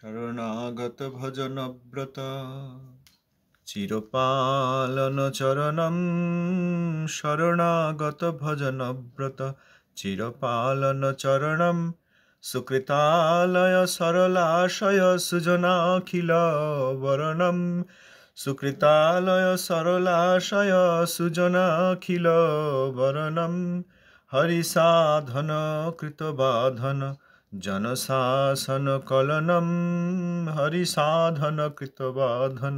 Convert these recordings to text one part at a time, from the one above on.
শরণাগত ভজনব্রত চিরপালন চরণম। শরণাগত ভজনব্রত চিরপালন চরণম। সুকৃতালয় সরলাশয় সুজনাখিল বরণম। সুকৃতালয় সরলাশয় সুজনাখিল বরণম। হরিসাধন কৃতবাধন জনশাসন কলনম। হরিসাধন কৃতবাধন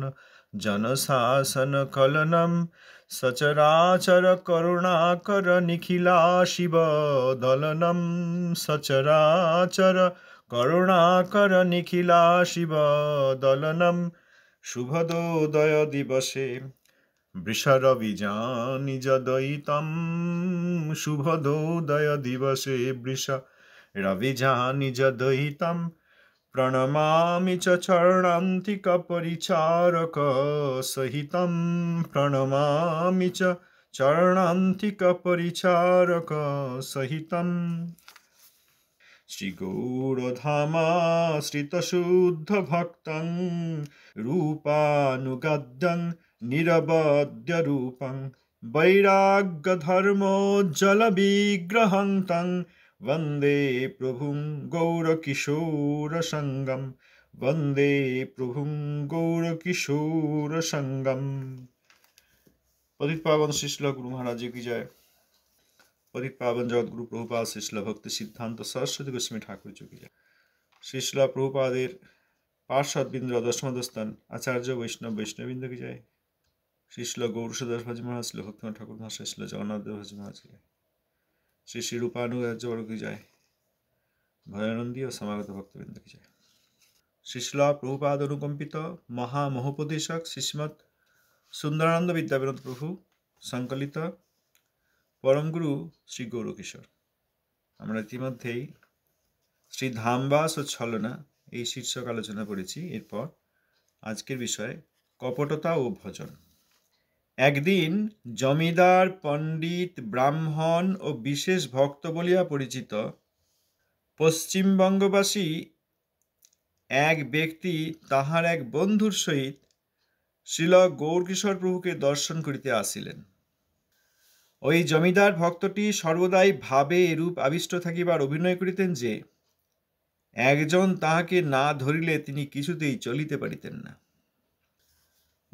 জনশাসন কলনম। সচরাচর করুণাকর নিখিলা শিব দলনম। সচরাচর করুণাকর নিখিলা শিব দলনম। শুভদোদয় দিবসে বৃষরবিজানি যদয়িতম। শুভদোদয় দিবসে বৃষ রবিজানি যদয়িতম। প্রণমামি চ চরণান্তিক পরিচারক সহিতম। প্রণমামি চ চরণান্তিক পরিচারক সহিতম। শ্রী গৌরধামাশ্রিত শুদ্ধ ভক্তং রূপানুগদ্যং নিরবদ্য রূপং বৈরাগ্য ধর্মোজ্জ্বল বিগ্রহং তং বন্দে প্রভুং গৌরকিশোর সঙ্গম। বন্দে প্রভুং গৌরকিশোর সঙ্গম। পতিত পাবন শ্রী শিল গুরু মহারাজ কি জয়। পতিত পাবন জগৎগুরু প্রভুপাদ শ্রী শিল ভক্তি সিদ্ধান্ত সরস্বতী গোস্বামী ঠাকুর কি জয়। শ্রী শিল প্রভুপাদের পার্শ্বদবৃন্দ দশমদস্থান আচার্য বৈষ্ণব বৈষ্ণববৃন্দ কি জয়। শ্রী শিল গৌরসদাস ভাজি মহারাজ শিল ভক্তিনাথ ঠাকুর মহাশয় শিল জগন্নাথ দেব ভাজি মহারাজ কি জয়। শ্রী শ্রী রূপানুরাজ্য বড় কি জয়। ভয়ানন্দী ও সমাগত ভক্তবৃন্দ কি জয়। শ্রী শিল প্রভুপাদ অনুকম্পিত মহামহোপদেশক শ্রীশ্রীমৎ সুন্দরানন্দ বিদ্যাবিনোদ প্রভু সংকলিত পরমগুরু শ্রী গৌরকিশোর। আমরা ইতিমধ্যেই শ্রী ধামবাস ও ছলনা এই শীর্ষক আলোচনা করেছি। এরপর আজকের বিষয় কপটতা ও ভজন। একদিন জমিদার, পণ্ডিত, ব্রাহ্মণ ও বিশেষ ভক্ত বলিয়া পরিচিত পশ্চিমবঙ্গবাসী এক ব্যক্তি তাহার এক বন্ধুর সহিত শ্রীল গৌরকিশোর প্রভুকে দর্শন করিতে আসিলেন। ওই জমিদার ভক্তটি সর্বদাই ভাবে এরূপ আবিষ্ট থাকিবার অভিনয় করিতেন যে একজন তাহাকে না ধরিলে তিনি কিছুতেই চলিতে পারিতেন না।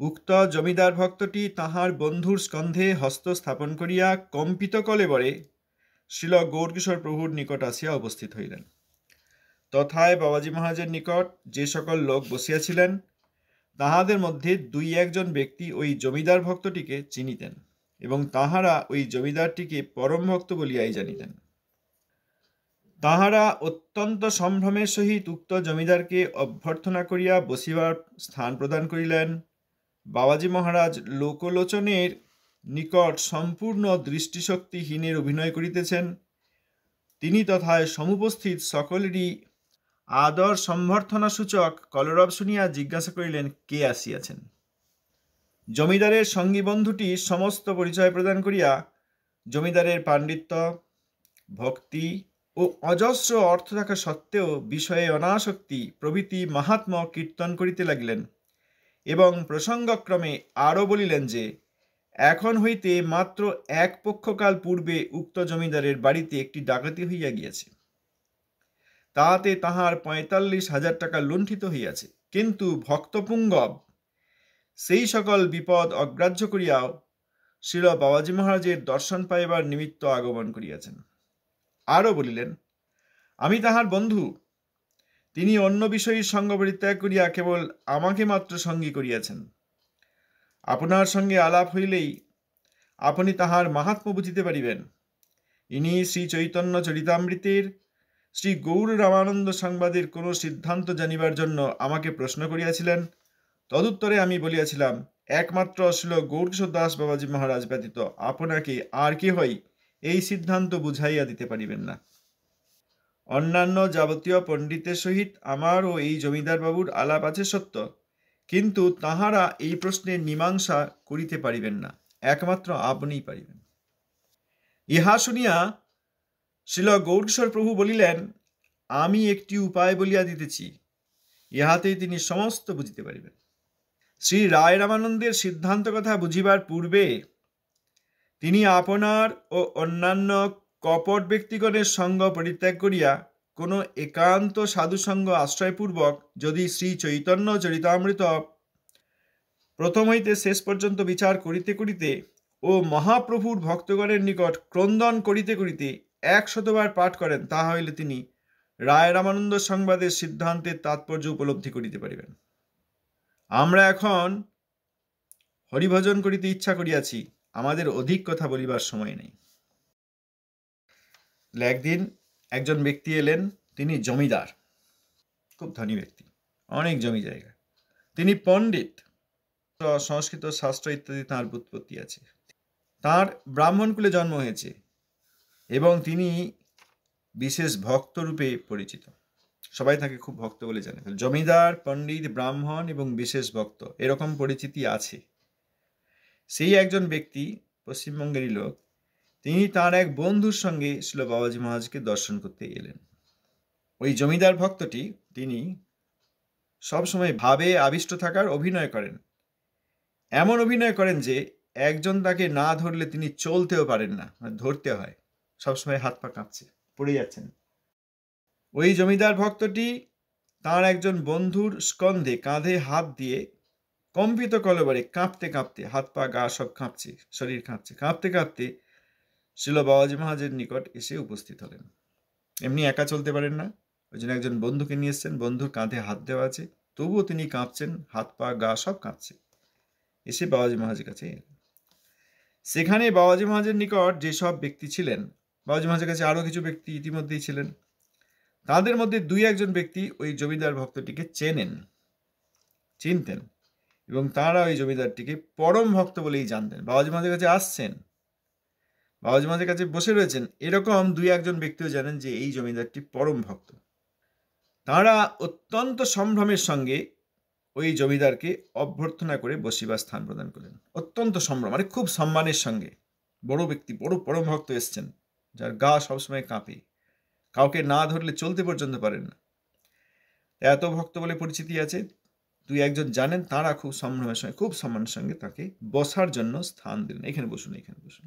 উক্ত জমিদার ভক্তটি তাহার বন্ধুর স্কন্ধে হস্ত স্থাপন করিয়া কম্পিত কলেবরে শ্রীল গৌরকিশোর প্রভুর নিকট আসিয়া উপস্থিত হইলেন। তথায় বাবাজী মহারাজের নিকট যে সকল লোক বসিয়াছিলেন তাহাদের মধ্যে দুই একজন ব্যক্তি ওই জমিদার ভক্তটিকে চিনিতেন এবং তাহারা ওই জমিদারটিকে পরম ভক্ত বলিয়াই জানিতেন। তাহারা অত্যন্ত সম্ভ্রমের সহিত উক্ত জমিদারকে অভ্যর্থনা করিয়া বসিবার স্থান প্রদান করিলেন। বাবাজী মহারাজ লোকলোচনের নিকট সম্পূর্ণ দৃষ্টিশক্তিহীনের অভিনয় করিতেছেন। তিনি তথায় সমুপস্থিত সকলেরই আদর সম্বর্ধনা সূচক কলরব শুনিয়া জিজ্ঞাসা করিলেন, কে আসিয়াছেন? জমিদারের সঙ্গী বন্ধুটি সমস্ত পরিচয় প্রদান করিয়া জমিদারের পাণ্ডিত্য, ভক্তি ও অজস্র অর্থ থাকা সত্ত্বেও বিষয়ে অনাসক্তি প্রভৃতি মাহাত্ম্য কীর্তন করিতে লাগিলেন এবং প্রসঙ্গক্রমে আরও বলিলেন যে এখন হইতে মাত্র এক পক্ষকাল পূর্বে উক্ত জমিদারের বাড়িতে একটি ডাকাতি হইয়া গিয়াছে। তাহাতে তাহার ৪৫,০০০ টাকা লুণ্ঠিত হইয়াছে। কিন্তু ভক্তপুঙ্গব সেই সকল বিপদ অগ্রাহ্য করিয়াও শ্রীল বাবাজী মহারাজের দর্শন পাইবার নিমিত্ত আগমন করিয়াছেন। আরও বলিলেন, আমি তাহার বন্ধু। তিনি অন্য বিষয়ীর সঙ্গ পরিত্যাগ করিয়া কেবল আমাকে মাত্র সঙ্গী করিয়াছেন। আপনার সঙ্গে আলাপ হইলেই আপনি তাহার মাহাত্ম্য বুঝিতে পারিবেন। ইনি শ্রী চৈতন্য চরিতামৃতের শ্রী গৌর রামানন্দ সংবাদের কোন সিদ্ধান্ত জানিবার জন্য আমাকে প্রশ্ন করিয়াছিলেন। তদুত্তরে আমি বলিয়াছিলাম, একমাত্র শ্রীল গৌরকিশোর দাস বাবাজী মহারাজ ব্যতীত আপনাকে আর কেহই এই সিদ্ধান্ত বুঝাইয়া দিতে পারিবেন না। অন্যান্য যাবতীয় পণ্ডিতের সহিত আমার ও এই জমিদার বাবুর আলাপ আছে সত্য, কিন্তু তাহারা এই প্রশ্নের মীমাংসা করিতে পারিবেন না, একমাত্র আপনিই পারিবেন। ইহা শুনিয়া শ্রীল গৌরকিশোর প্রভু বলিলেন, আমি একটি উপায় বলিয়া দিতেছি। ইহাতেই তিনি সমস্ত বুঝিতে পারিবেন। শ্রী রায় রামানন্দের সিদ্ধান্ত কথা বুঝিবার পূর্বে তিনি আপনার ও অন্যান্য কপট ব্যক্তিগণের সঙ্গ পরিত্যাগ করিয়া কোনো একান্ত সাধুসঙ্গ আশ্রয়পূর্বক যদি শ্রী চৈতন্য চরিতামৃত প্রথম হইতে শেষ পর্যন্ত বিচার করিতে করিতে ও মহাপ্রভুর ভক্তগণের নিকট ক্রন্দন করিতে করিতে 100বার পাঠ করেন, তাহা হইলে তিনি রায় রামানন্দ সংবাদের সিদ্ধান্তের তাৎপর্য উপলব্ধি করিতে পারিবেন। আমরা এখন হরিভজন করিতে ইচ্ছা করিয়াছি, আমাদের অধিক কথা বলিবার সময় নেই। একদিন একজন ব্যক্তি এলেন, তিনি জমিদার, খুব ধনী ব্যক্তি, অনেক জমি জায়গা, তিনি পণ্ডিত, সংস্কৃত শাস্ত্র ইত্যাদি তাঁর ব্যুৎপত্তি আছে, তাঁর ব্রাহ্মণকুলে জন্ম হয়েছে এবং তিনি বিশেষ ভক্ত রূপে পরিচিত। সবাই তাকে খুব ভক্ত বলে জানে। জমিদার, পণ্ডিত, ব্রাহ্মণ এবং বিশেষ ভক্ত, এরকম পরিচিতি আছে। সেই একজন ব্যক্তি, পশ্চিমবঙ্গেরই লোক, তিনি তার এক বন্ধুর সঙ্গে শ্রীল বাবাজি মহারাজকে দর্শন করতে এলেন। ওই জমিদার ভক্তটি তিনি সবসময় ভাবে আবিষ্ট থাকার অভিনয় করেন। এমন অভিনয় করেন যে একজন তাকে না ধরলে তিনি চলতেও পারেন না, ধরতে হয়, সবসময় হাত পা কাঁপছে, পড়ে যাচ্ছেন। ওই জমিদার ভক্তটি তার একজন বন্ধুর স্কন্ধে কাঁধে হাত দিয়ে কম্পিত কলবরে কাঁপতে কাঁপতে, হাত পা গা সব কাঁপছে, শরীর কাঁপছে, কাঁপতে কাঁপতে শ্রীল বাবাজি মহারাজের নিকট এসে উপস্থিত হলেন। এমনি একা চলতে পারেন না, ওই জন্য একজন বন্ধুকে নিয়ে এসছেন, বন্ধুর কাঁধে হাত দেওয়া আছে, তবুও তিনি কাঁপছেন, হাত পা গা সব কাঁপছে। এসে বাবাজি মহারাজের কাছে এলেন। সেখানে বাবাজি মহারাজের নিকট যেসব ব্যক্তি ছিলেন, বাবাজি মহারাজের কাছে আরও কিছু ব্যক্তি ইতিমধ্যেই ছিলেন, তাদের মধ্যে 2-1 ব্যক্তি ওই জমিদার ভক্তটিকে চিনতেন এবং তারা ওই জমিদারটিকে পরম ভক্ত বলেই জানতেন। বাবাজি মহারাজের কাছে আসছেন, বাবাজি মহারাজের কাছে বসে রয়েছেন, এরকম 2-1 ব্যক্তিও জানেন যে এই জমিদারটি পরম ভক্ত। তারা অত্যন্ত সম্ভ্রমের সঙ্গে ওই জমিদারকে অভ্যর্থনা করে বসিবার স্থান প্রদান করলেন। অত্যন্ত সম্ভ্রম, মানে খুব সম্মানের সঙ্গে। বড় ব্যক্তি, বড় পরম ভক্ত এসছেন, যার গা সবসময় কাঁপে, কাউকে না ধরলে চলতে পর্যন্ত পারেন না, এত ভক্ত বলে পরিচিতি আছে। 2-1 জানেন, তারা খুব সম্ভ্রমের সঙ্গে, খুব সম্মানের সঙ্গে তাকে বসার জন্য স্থান দিলেন। এখানে বসুন, এখানে বসুন।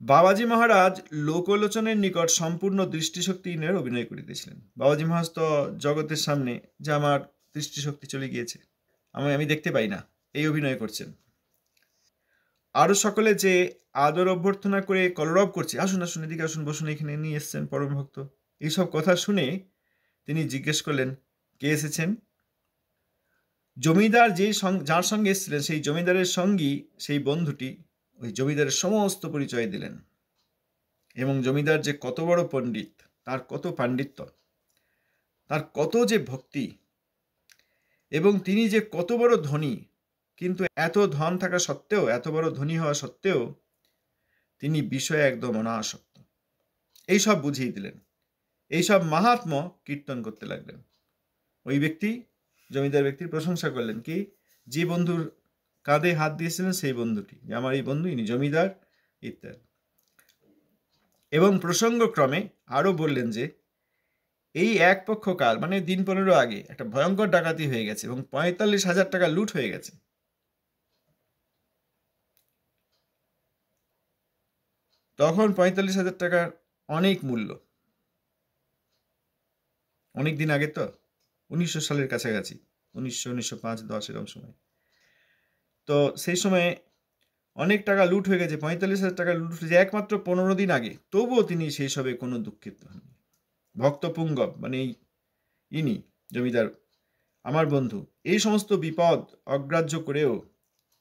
বাবাজি মহারাজ লোকলোচনের নিকট সম্পূর্ণ দৃষ্টিশক্তিহীনের অভিনয় করিতেছিলেন। বাবাজি মহারাজ তো জগতের সামনে যে আমার দৃষ্টিশক্তি চলে গিয়েছে, আমি দেখতে পাই না, এই অভিনয় করছেন। আরও সকলে যে আদর অভ্যর্থনা করে কলরব করছে, আসুন আসুন এদিকে আসুন, বসুন, এখানে নিয়ে এসছেন পরম ভক্ত, এইসব কথা শুনে তিনি জিজ্ঞেস করলেন, কে এসেছেন? জমিদার যার সঙ্গে এসেছিলেন, সেই জমিদারের সঙ্গী, সেই বন্ধুটি ওই জমিদারের সমস্ত পরিচয় দিলেন এবং জমিদার যে কত বড় পণ্ডিত, তার কত পাণ্ডিত্য, তার কত যে ভক্তি, এবং তিনি যে কত বড় ধনী, কিন্তু এত ধন থাকা সত্ত্বেও, এত বড় ধনী হওয়া সত্ত্বেও তিনি বিষয়ে একদম অনাসক্ত, এইসব বুঝিয়ে দিলেন। এইসব মাহাত্ম্য কীর্তন করতে লাগলেন। ওই ব্যক্তি, জমিদার ব্যক্তির প্রশংসা করলেন, কি যে বন্ধুর কাঁধে হাত দিয়েছিলেন সেই বন্ধুটি, যে আমার এই বন্ধু, ইনি জমিদার ইত্যাদি। এবং প্রসঙ্গক্রমে আরও বললেন যে এই 1 পক্ষ কাল, মানে দিন 15 আগে একটা ভয়ঙ্কর ডাকাতি হয়ে গেছে এবং 45,000 টাকা লুট হয়ে গেছে। তখন 45,000 টাকার অনেক মূল্য, অনেক দিন আগে, তো 1900 সালের কাছাকাছি, 1905-10 এরকম সময়। তো সেই সময়ে অনেক টাকা লুট হয়ে গেছে, 45,000 টাকা লুট হয়েছে একমাত্র 15 দিন আগে, তবুও তিনি সেই সবে কোনো দুঃখিত হননি। ভক্ত পুঙ্গব, মানে ইনি জমিদার, আমার বন্ধু, এই সমস্ত বিপদ অগ্রাহ্য করেও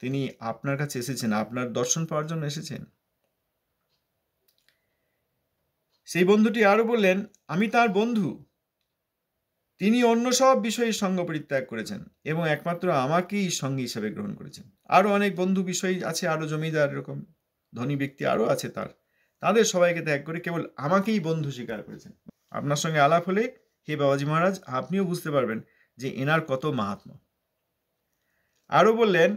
তিনি আপনার কাছে এসেছেন, আপনার দর্শন পাওয়ার জন্য এসেছেন। সেই বন্ধুটি আরও বললেন, আমি তার বন্ধু, তিনি অন্য সব বিষয়ে সঙ্গ পরিত্যাগ করেছেন এবং একমাত্র আমাকেই সঙ্গী হিসেবে গ্রহণ করেছেন। আরও অনেক বন্ধু বিষয় আছে, আরও জমিদার, এরকম ধনী ব্যক্তি আরও আছে, তাদের সবাইকে ত্যাগ করে কেবল আমাকেই বন্ধু স্বীকার করেছেন। আপনার সঙ্গে আলাপ হলে হে বাবাজি মহারাজ, আপনিও বুঝতে পারবেন যে এনার কত মাহাত্ম্য। আরও বললেন,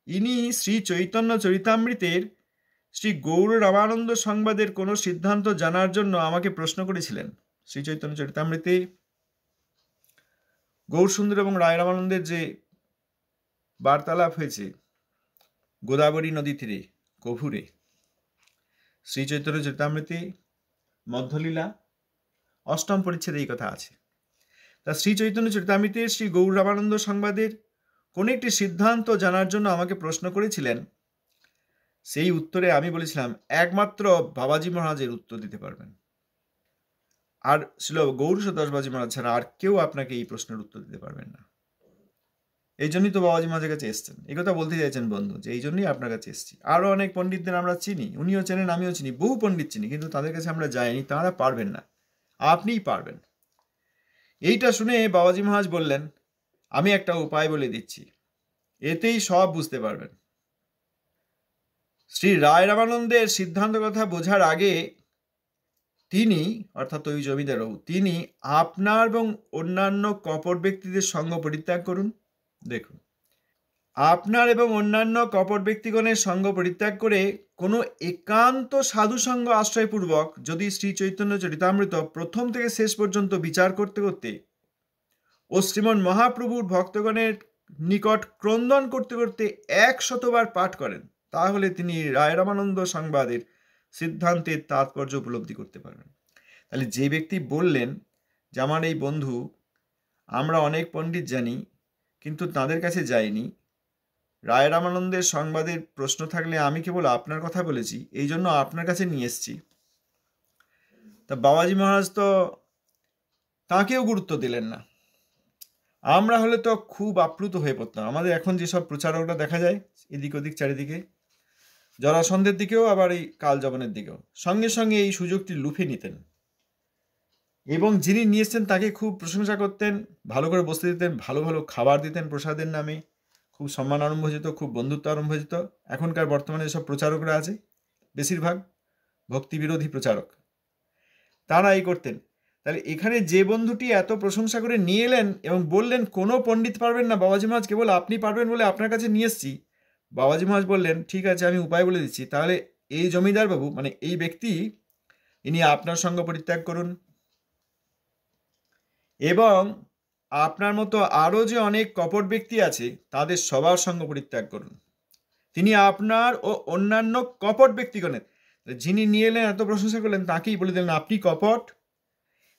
ইনি শ্রী চৈতন্য চরিতামৃতের শ্রী গৌর রামানন্দ সংবাদের কোনো সিদ্ধান্ত জানার জন্য আমাকে প্রশ্ন করেছিলেন। শ্রী চৈতন্য চরিতামৃতে গৌরসুন্দর এবং রায় রামানন্দের যে বার্তালাপ হয়েছে গোদাবরী নদী তীরে কভুরে, শ্রী চৈতন্য চরিতামৃতে মধ্যলীলা 8ম পরিচ্ছেদে এই কথা আছে। তা শ্রী চৈতন্য চরিতামৃতের শ্রী গৌর রামানন্দ সংবাদের কোন একটি সিদ্ধান্ত জানার জন্য আমাকে প্রশ্ন করেছিলেন। সেই উত্তরে আমি বলেছিলাম একমাত্র বাবাজি মহারাজের উত্তর দিতে পারবেন, আর ছিল গৌরদাস বাবাজি মহারাজ ছাড়া আর কেউ আপনাকে এই প্রশ্নের উত্তর দিতে পারবেন না। এই জন্যই তো বাবাজি মহারাজের কাছে এসছেন। এই কথা বলতে চাইছেন বন্ধু, যে এই জন্যই আপনার কাছে এসছি। আরও অনেক পণ্ডিতদের আমরা চিনি, উনিও চেনেন, আমিও চিনি, বহু পণ্ডিত চিনি, কিন্তু তাদের কাছে আমরা যাইনি, তারা পারবেন না, আপনিই পারবেন। এইটা শুনে বাবাজি মহারাজ বললেন, আমি একটা উপায় বলে দিচ্ছি, এতেই সব বুঝতে পারবেন। শ্রী রায় রামানন্দের সিদ্ধান্ত কথা বোঝার আগে তিনি, অর্থাৎ ওই জমিদারবাবু, তিনি আপনার এবং অন্যান্য কপট ব্যক্তিদের সঙ্গ পরিত্যাগ করুন। দেখুন, আপনার এবং অন্যান্য কপট ব্যক্তিগণের সঙ্গ পরিত্যাগ করে কোনো একান্ত সাধুসঙ্গ আশ্রয়পূর্বক যদি শ্রী চৈতন্য চরিতামৃত প্রথম থেকে শেষ পর্যন্ত বিচার করতে করতে ও শ্রীমন মহাপ্রভুর ভক্তগণের নিকট ক্রন্দন করতে করতে 100বার পাঠ করেন, তাহলে তিনি রায় রামানন্দ সংবাদের সিদ্ধান্তের তাৎপর্য উপলব্ধি করতে পারবেন। তাহলে যে ব্যক্তি বললেন যে আমার এই বন্ধু, আমরা অনেক পণ্ডিত জানি কিন্তু তাদের কাছে যাইনি, রায় রামানন্দের সংবাদের প্রশ্ন থাকলে আমি কেবল আপনার কথা বলেছি, এই জন্য আপনার কাছে নিয়ে এসছি। তা বাবাজি মহারাজ তো তাকেও গুরুত্ব দিলেন না। আমরা হলে তো খুব আপ্লুত হয়ে পড়তাম। আমাদের এখন যেসব প্রচারকরা দেখা যায় এদিক ওদিক চারিদিকে, জরাসন্ধের দিকেও আবার এই কালযবনের দিকেও, সঙ্গে সঙ্গে এই সুযোগটি লুফে নিতেন এবং যিনি নিয়ে এসছেন তাকে খুব প্রশংসা করতেন, ভালো করে বসতে দিতেন, ভালো ভালো খাবার দিতেন প্রসাদের নামে, খুব সম্মান আরম্ভ যেত, খুব বন্ধুত্ব আরম্ভ যেত। এখনকার বর্তমানে যেসব প্রচারকরা আছে বেশিরভাগ ভক্তিবিরোধী প্রচারক, তারা এই করতেন। তাহলে এখানে যে বন্ধুটি এত প্রশংসা করে নিয়ে এলেন এবং বললেন কোনো পণ্ডিত পারবেন না, বাবাজি মহারাজ কেবল আপনি পারবেন বলে আপনার কাছে নিয়ে এসছি, বাবাজি মহারাজ বললেন ঠিক আছে, আমি উপায় বলে দিচ্ছি। তাহলে এই জমিদার বাবু, মানে এই ব্যক্তি, ইনি আপনার সঙ্গ পরিত্যাগ করুন এবং আপনার মতো আরও যে অনেক কপট ব্যক্তি আছে তাদের সবার সঙ্গ পরিত্যাগ করুন। তিনি আপনার ও অন্যান্য কপট ব্যক্তিগণের, যিনি নিয়ে এলেন এত প্রশংসা করলেন, তাকেই বলে দিলেন আপনি কপট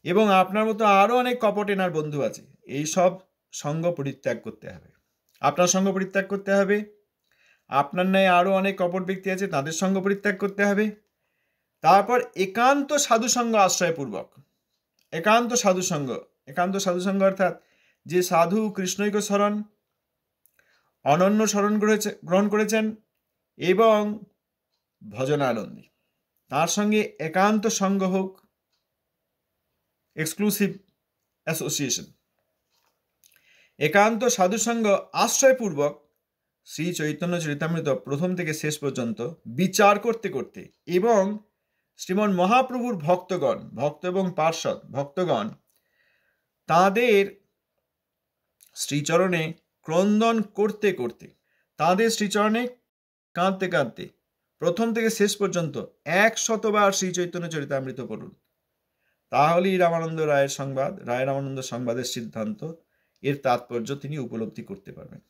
এবং আপনার মতো আরও অনেক কপট এনার বন্ধু আছে, এই সব সঙ্গ পরিত্যাগ করতে হবে। আপনার সঙ্গ পরিত্যাগ করতে হবে, আপনার ন্যায় আরও অনেক কপট ব্যক্তি আছে তাদের সঙ্গ পরিত্যাগ করতে হবে। তারপর একান্ত সাধুসঙ্গ আশ্রয়পূর্বক, একান্ত সাধুসঙ্গ, একান্ত সাধুসঙ্গ অর্থাৎ যে সাধু কৃষ্ণৈক শরণ, অনন্য শরণ গ্রহণ করেছেন এবং ভজনানন্দী, তার সঙ্গে একান্ত সঙ্গ হোক, এক্সক্লুসিভ অ্যাসোসিয়েশন। একান্ত সাধুসঙ্গ আশ্রয়পূর্বক শ্রী চৈতন্য চরিতামৃত প্রথম থেকে শেষ পর্যন্ত বিচার করতে করতে এবং শ্রীমন মহাপ্রভুর ভক্তগণ, ভক্ত এবং পার্ষদ ভক্তগণ, তাঁদের শ্রীচরণে ক্রন্দন করতে করতে, তাঁদের শ্রীচরণে কাঁদতে কাঁদতে প্রথম থেকে শেষ পর্যন্ত 100বার শ্রী চৈতন্য চরিতামৃত পড়ুন, তাহলেই রামানন্দ রায়ের সংবাদ, রায় রামানন্দ সংবাদের সিদ্ধান্ত, এর তাৎপর্য তিনি উপলব্ধি করতে পারবেন।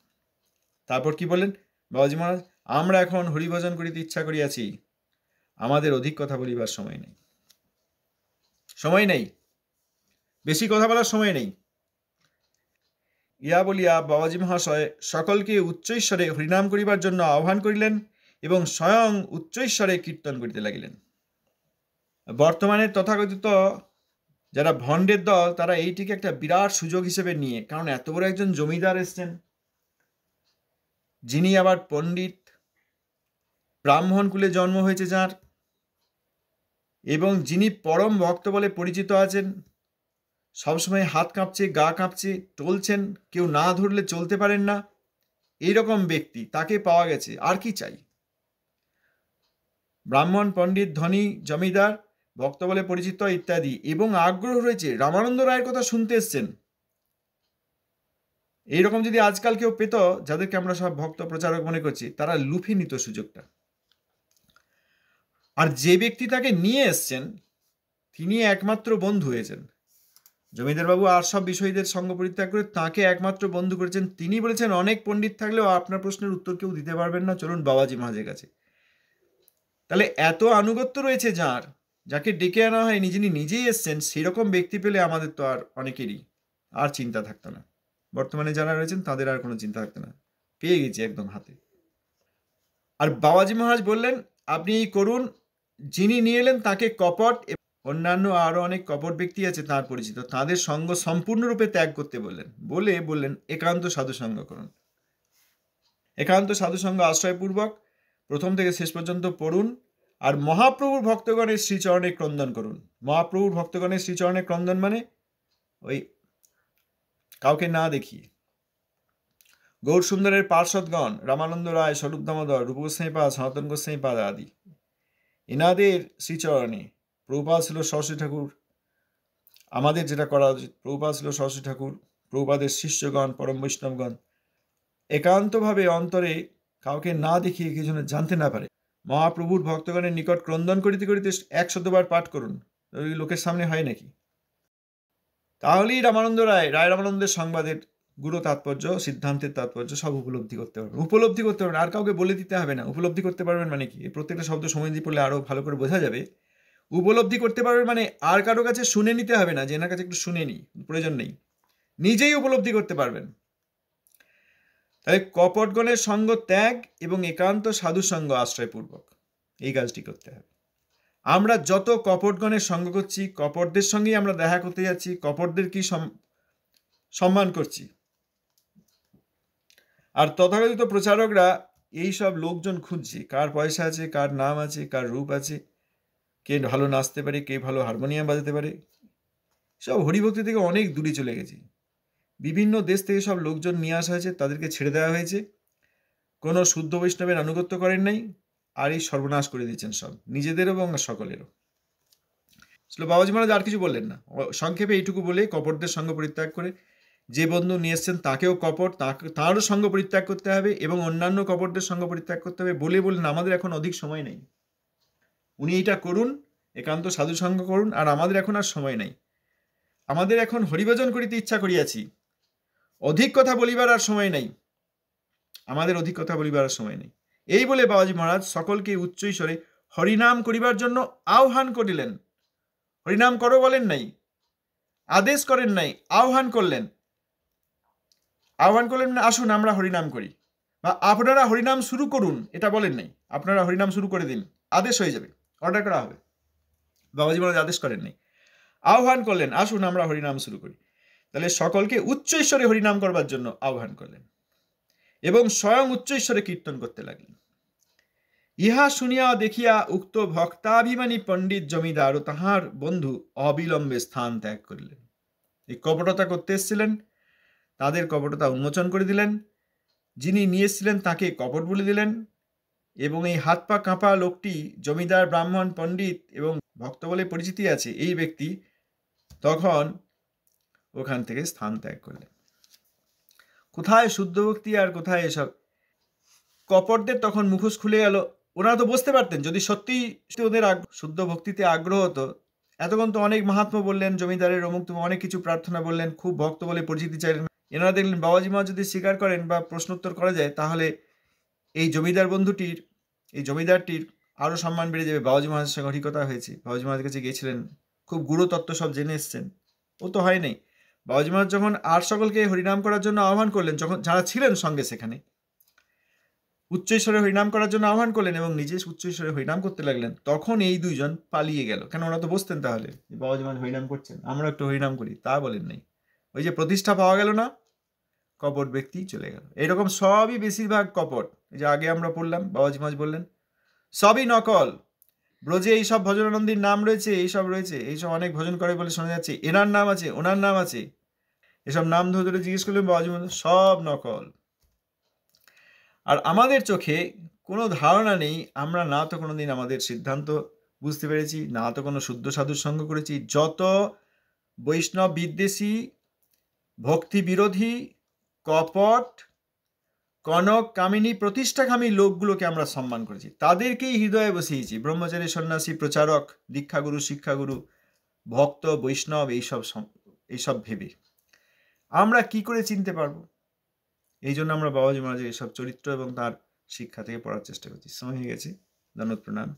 তারপর কি বলেন বাবাজি মহারাজ, আমরা এখন হরিভজন করিতে ইচ্ছা করিয়াছি, আমাদের অধিক কথা বলিবার সময় নেই, সময় নেই, বেশি কথা বলার সময় নেই। ইয়া বলিয়া বাবাজি মহাশয় সকলকে উচ্চৈশ্বরে হরিনাম করিবার জন্য আহ্বান করিলেন এবং স্বয়ং উচ্চৈশ্বরে কীর্তন করিতে লাগিলেন। বর্তমানে তথাকথিত যারা ভণ্ডের দল, তারা এইটিকে একটা বিরাট সুযোগ হিসেবে নিয়ে, কারণ এত বড় একজন জমিদার এসছেন, যিনি আবার পণ্ডিত, ব্রাহ্মণ কুলে জন্ম হয়েছে যার, এবং যিনি পরম ভক্ত বলে পরিচিত আছেন, সবসময় হাত কাঁপছে, গা কাঁপছে, টলছেন, কেউ না ধরলে চলতে পারেন না, এইরকম ব্যক্তি তাকে পাওয়া গেছে, আর কি চাই? ব্রাহ্মণ, পণ্ডিত, ধনী, জমিদার, ভক্ত বলে পরিচিত ইত্যাদি, এবং আগ্রহ রয়েছে, রামানন্দ রায়ের কথা শুনতে এসছেন। এইরকম যদি আজকাল কেউ পেত, যাদেরকে আমরা সব ভক্ত প্রচারক মনে করছি, তারা লুফে নিত সুযোগটা। আর যে ব্যক্তি তাকে নিয়ে এসছেন তিনি একমাত্র বন্ধু হয়েছেন, জমিদার বাবু আর সব বিষয়ীদের সঙ্গ পরিত্যাগ করে তাকে একমাত্র বন্ধু করেছেন। তিনি বলেছেন, অনেক পণ্ডিত থাকলেও আপনার প্রশ্নের উত্তর কেউ দিতে পারবেন না, চলুন বাবাজি মহারাজের কাছে। তাহলে এত আনুগত্য রয়েছে যাকে ডেকে আনা হয়নি, যিনি নিজেই এসছেন, সেরকম ব্যক্তি পেলে আমাদের তো আর অনেকেরই আর চিন্তা থাকতো না। বর্তমানে যারা রয়েছেন তাদের আর কোনো চিন্তা থাকতো না, পেয়ে গেছি একদম হাতে। আর বাবাজি মহারাজ বললেন, আপনি করুন। যিনি নিয়ে এলেন তাকে কপট, অন্যান্য আরও অনেক কপট ব্যক্তি আছে তাঁর পরিচিত, তাদের সঙ্গ সম্পূর্ণরূপে ত্যাগ করতে বললেন একান্ত সাধুসঙ্গ করুন। একান্ত সাধুসঙ্গ আশ্রয়পূর্বক প্রথম থেকে শেষ পর্যন্ত পড়ুন, আর মহাপ্রভুর ভক্তগণের শ্রীচরণে ক্রন্দন করুন। মহাপ্রভুর ভক্তগণের শ্রীচরণে ক্রন্দন মানে ওই কাউকে না দেখিয়ে। গৌর সুন্দরের পার্ষদগণ, রামানন্দ রায়, স্বরূপ দামোদর, রূপ গোস্বামী পাদ, সনাতন গোস্বামী পাদ আদি, এনাদের শ্রীচরণে, প্রভুপাদ ছিল সরস্বতী ঠাকুর, আমাদের যেটা করা উচিত, প্রভুপাদ ছিল সরস্বতী ঠাকুর, প্রভুপাদের শিষ্যগণ, পরম বৈষ্ণবগণ একান্তভাবে অন্তরে কাউকে না দেখিয়ে কেউ যেন জানতে না পারে, মহাপ্রভুর ভক্তগণের নিকট ক্রন্দন করিতে করিতে 100বার পাঠ করুন। ওই লোকের সামনে হয় নাকি? তাহলেই রামানন্দ রায় রামানন্দের সংবাদের গুরু তাৎপর্য, সিদ্ধান্তের তাৎপর্য সব উপলব্ধি করতে পারবেন। আর কাউকে বলে দিতে হবে না। উপলব্ধি করতে পারবেন মানে কি, এই প্রত্যেকটা শব্দ সময় দিয়ে পড়লে আরও ভালো করে বোঝা যাবে। উপলব্ধি করতে পারবেন মানে আর কারো কাছে শুনে নিতে হবে না, যে এনার কাছে একটু শুনে নিই, প্রয়োজন নেই, নিজেই উপলব্ধি করতে পারবেন। তাই কপটগণের সঙ্গ ত্যাগ এবং একান্ত সাধু সঙ্গ আশ্রয়পূর্বক এই কাজটি করতে হবে। আমরা যত কপটগণের সঙ্গ করছি, কপটদের সঙ্গেই আমরা দেখা করতে যাচ্ছি, কপটদের কি সম্মান করছি। আর তথাকথিত প্রচারকরা এই সব লোকজন খুঁজছে, কার পয়সা আছে, কার নাম আছে, কার রূপ আছে, কে ভালো নাচতে পারে, কে ভালো হারমোনিয়াম বাজাতে পারে। সব হরিভক্তি থেকে অনেক দূরে চলে গেছে। বিভিন্ন দেশ থেকে সব লোকজন নিয়ে আসা হয়েছে, তাদেরকে ছেড়ে দেওয়া হয়েছে, কোনো শুদ্ধ বৈষ্ণবের আনুগত্য করেন নাই, আর এই সর্বনাশ করে দিচ্ছেন সব, নিজেদের এবং সকলেরও। বাবাজি মহারাজ আর কিছু বললেন না, সংক্ষেপে এইটুকু বলে কপটদের সঙ্গ পরিত্যাগ করে যে বন্ধু নিয়ে এসছেন তাকেও কপট, তাঁরও সঙ্গ পরিত্যাগ করতে হবে এবং অন্যান্য কপটদের সঙ্গ পরিত্যাগ করতে হবে বললেন, আমাদের এখন অধিক সময় নেই, উনি এইটা করুন, একান্ত সাধু সঙ্গ করুন, আর আমাদের এখন আর সময় নেই, আমাদের এখন হরিভজন করিতে ইচ্ছা করিয়াছি, অধিক কথা বলিবার আর সময় নেই, আমাদের অধিক কথা বলিবার আর সময় নেই। এই বলে বাবাজি মহারাজ সকলকে উচ্চ ঈশ্বরে হরিনাম করিবার জন্য আহ্বান করিলেন। হরিনাম করো বলেন নাই, আদেশ করেন নাই, আহ্বান করলেন আসুন আমরা হরিনাম করি, বা আপনারা হরিনাম শুরু করুন, এটা বলেন নাই, আপনারা হরিনাম শুরু করে দিন, আদেশ হয়ে যাবে, অর্ডার করা হবে। বাবাজি মহারাজ আদেশ করেন নাই, আহ্বান করলেন আসুন আমরা হরিনাম শুরু করি। তাহলে সকলকে উচ্চ ঈশ্বরে হরিনাম করবার জন্য আহ্বান করলেন এবং স্বয়ং উচ্চ ঈশ্বরে কীর্তন করতে লাগলেন। ইহা শুনিয়া দেখিয়া উক্ত ভক্তাভিমানী পণ্ডিত জমিদার ও তাহার বন্ধু অবিলম্বে স্থান ত্যাগ করিলেন। এই কপটতা করতে এসেছিলেন, তাদের কপটতা উন্মোচন করে দিলেন, যিনি নিয়ে এসেছিলেন তাকে কপট বলে দিলেন, এবং এই হাত পা কাঁপা লোকটি জমিদার, ব্রাহ্মণ, পণ্ডিত এবং ভক্ত বলে পরিচিতি আছে এই ব্যক্তি তখন ওখান থেকে স্থান ত্যাগ করলেন। কোথায় শুদ্ধ ভক্তি আর কোথায় এসব? কপটদের তখন মুখোশ খুলে গেল। ওনারা তো বুঝতে পারতেন, যদি সত্যিই ওদের শুদ্ধ ভক্তিতে আগ্রহ হতো, এতক্ষণ তো অনেক মাহাত্ম্য বললেন, জমিদারের অমুক তুমি অনেক কিছু প্রার্থনা বললেন, খুব ভক্ত বলে পরিচিতি চাইলেন, এনারা দেখলেন বাবাজি মা যদি স্বীকার করেন বা প্রশ্নোত্তর করা যায়, তাহলে এই জমিদারটির আরও সম্মান বেড়ে যাবে। বাবাজি মহারাজের সঙ্গে হরিকথা হয়েছে, বাবাজি মহারাজের কাছে গিয়েছিলেন, খুব গুরুতত্ত্ব সব জেনে এসছেন, ও তো হয় নাই। বাবাজি মহারাজ যখন আর সকলকে হরিনাম করার জন্য আহ্বান করলেন, যখন যারা ছিলেন সঙ্গে সেখানে উচ্চ ঈশ্বরে হরিনাম করার জন্য আহ্বান করলেন এবং নিজে উচ্চ ঈশ্বরে হরিনাম করতে লাগলেন, তখন এই দুইজন পালিয়ে গেল। কেন? ওরা তো বসতেন, তাহলে বাবাজি মহারাজ হরিনাম করছেন, আমরা একটু হরিনাম করি, তা বলেন নাই। ওই যে প্রতিষ্ঠা পাওয়া গেল না, কপট ব্যক্তি চলে গেল। এরকম সবই বেশিরভাগ কপট, এই যে আগে আমরা পড়লাম, বাবাজি মহারাজ বললেন সবই নকল। ব্রজে এইসব ভজনানন্দীর নাম রয়েছে, এইসব রয়েছে, এইসব অনেক ভজন করে বলে শোনা যাচ্ছে, এনার নাম আছে, ওনার নাম আছে, এসব নাম ধরে ধরে জিজ্ঞেস করলেন, বাবাজি মহারাজ সব নকল। আর আমাদের চোখে কোনো ধারণা নেই, আমরা না তো কোনো দিন আমাদের সিদ্ধান্ত বুঝতে পেরেছি, না তো কোনো শুদ্ধ সাধুর সঙ্গ করেছি। যত বৈষ্ণব বিদ্বেষী, ভক্তি বিরোধী, কপট, কনক কামিনী, প্রতিষ্ঠাকামী লোকগুলোকে আমরা সম্মান করেছি, তাদেরকেই হৃদয়ে বসিয়েছি। ব্রহ্মচারী, সন্ন্যাসী, প্রচারক, দীক্ষাগুরু, শিক্ষাগুরু, ভক্ত, বৈষ্ণব, এইসব ভেবে আমরা কি করে চিনতে পারবো? এই জন্য আমরা বাবাজি মহারাজের এইসব চরিত্র এবং তার শিক্ষা থেকে পড়ার চেষ্টা করছি। সময় হয়ে গেছে। ধন্যবাদ, প্রণাম।